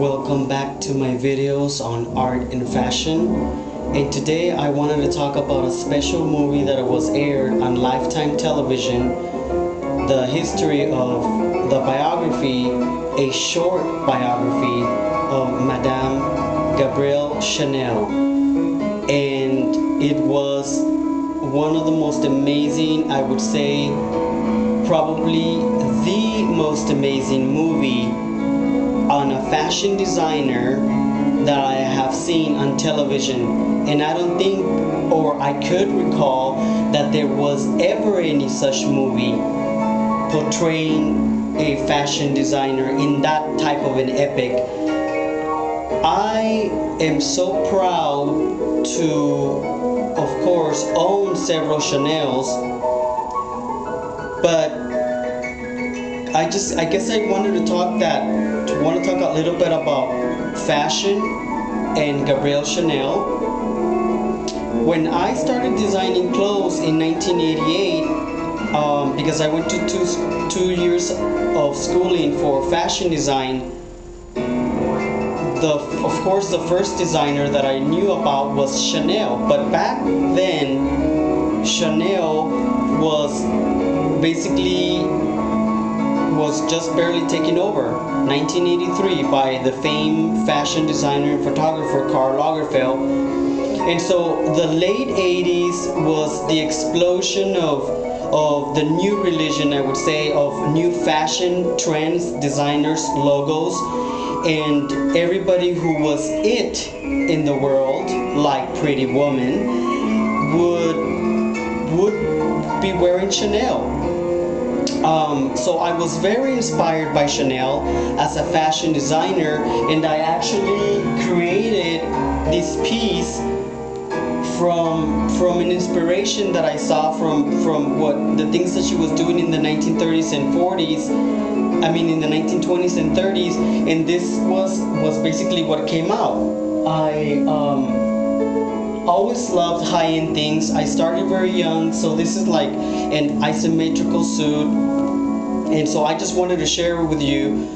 Welcome back to my videos on art and fashion, and today I wanted to talk about a special movie that was aired on Lifetime television, the history of the biography, a short biography of Madame Gabrielle Chanel, and it was one of the most amazing, I would say probably the most amazing movie on a fashion designer that I have seen on television, and I don't think, or I could recall, that there was ever any such movie portraying a fashion designer in that type of an epic. I am so proud to, of course, own several Chanels, but I guess I wanted to talk a little bit about fashion and Gabrielle Chanel. When I started designing clothes in 1988, because I went to two years of schooling for fashion design, of course the first designer that I knew about was Chanel. But back then, Chanel was just barely taking over, 1983, by the famed fashion designer and photographer Karl Lagerfeld. And so the late 80s was the explosion of the new religion, I would say, of new fashion trends, designers, logos, and everybody who was it in the world, like Pretty Woman, would be wearing Chanel. So I was very inspired by Chanel as a fashion designer, and I actually created this piece from an inspiration that I saw from what the things that she was doing in the 1930s and 40s. I mean, in the 1920s and 30s, and this was basically what came out. I always loved high-end things. I started very young, so this is like an asymmetrical suit, and so I just wanted to share it with you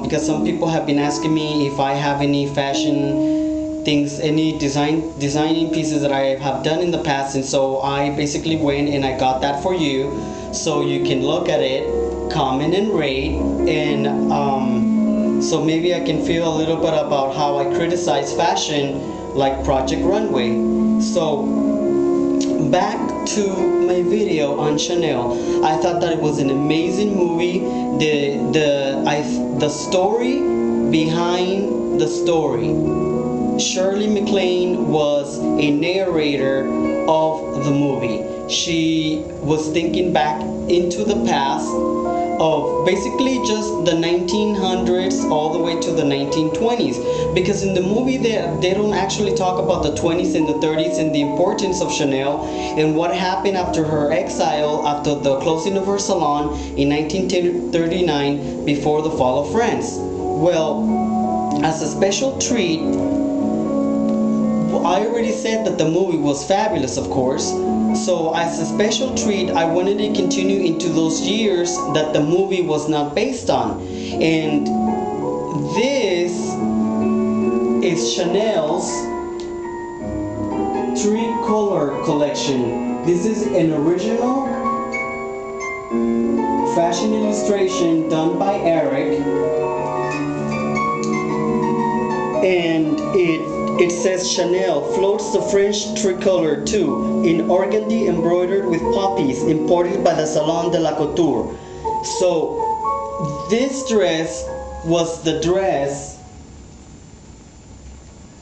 because some people have been asking me if I have any fashion things, any designing pieces that I have done in the past, and so I basically went and I got that for you, so you can look at it, comment and rate, and so maybe I can feel a little bit about how I criticize fashion, like Project Runway. So back to my video on Chanel. I thought that it was an amazing movie. The story behind the story. Shirley MacLaine was a narrator of the movie. She was thinking back into the past of basically just the 1900s all the way to the 1920s, because in the movie they don't actually talk about the 20s and the 30s and the importance of Chanel and what happened after her exile, after the closing of her salon in 1939 before the fall of France. Well, as a special treat, I already said that the movie was fabulous, of course. So as a special treat, I wanted to continue into those years that the movie was not based on. And this is Chanel's three-color collection. This is an original fashion illustration done by Eric. And it says Chanel floats the French tricolor too, in organdy embroidered with poppies, imported by the Salon de la Couture. So this dress was the dress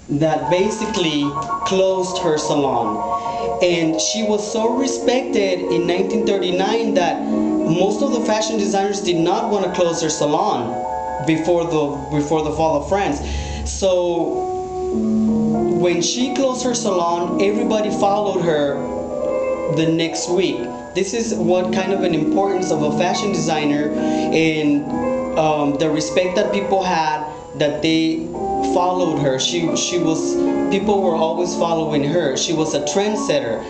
that basically closed her salon, and she was so respected in 1939 that most of the fashion designers did not want to close their salon before the fall of France. So when she closed her salon, everybody followed her the next week. This is what kind of an importance of a fashion designer, and the respect that people had, that they followed her. People were always following her. She was a trendsetter.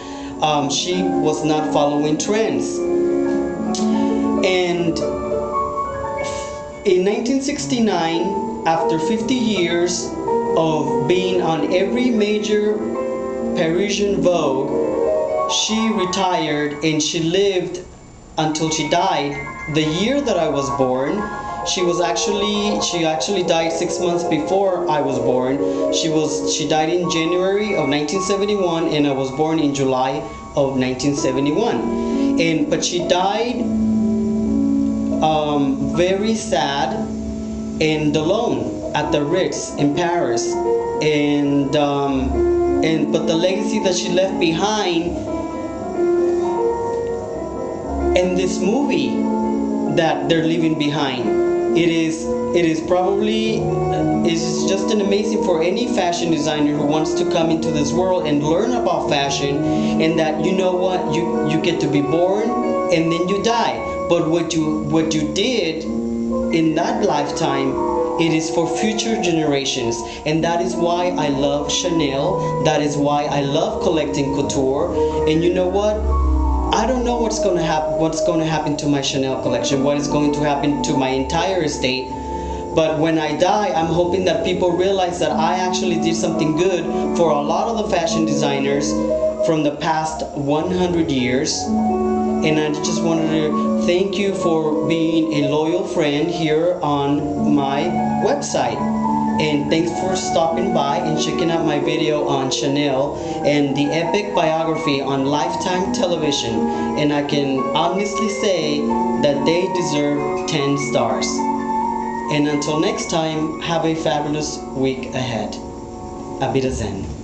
She was not following trends. And in 1969, after 50 years of being on every major Parisian Vogue, she retired and she lived until she died the year that I was born. She actually died 6 months before I was born. She died in January of 1971 and I was born in July of 1971. But she died very sad and alone at the Ritz in Paris. But the legacy that she left behind in this movie that they're leaving behind, it is just an amazing for any fashion designer who wants to come into this world and learn about fashion, and that, you know what, you get to be born and then you die, but what you did in that lifetime, it is for future generations. And that is why I love Chanel. That is why I love collecting couture. And you know what, I don't know what's going to happen to my Chanel collection, what is going to happen to my entire estate. But when I die, I'm hoping that people realize that I actually did something good for a lot of the fashion designers from the past 100 years. And I just wanted to thank you for being a loyal friend here on my website. And thanks for stopping by and checking out my video on Chanel and the epic biography on Lifetime television. And I can honestly say that they deserve 10 stars. And until next time, have a fabulous week ahead. Auf Wiedersehen.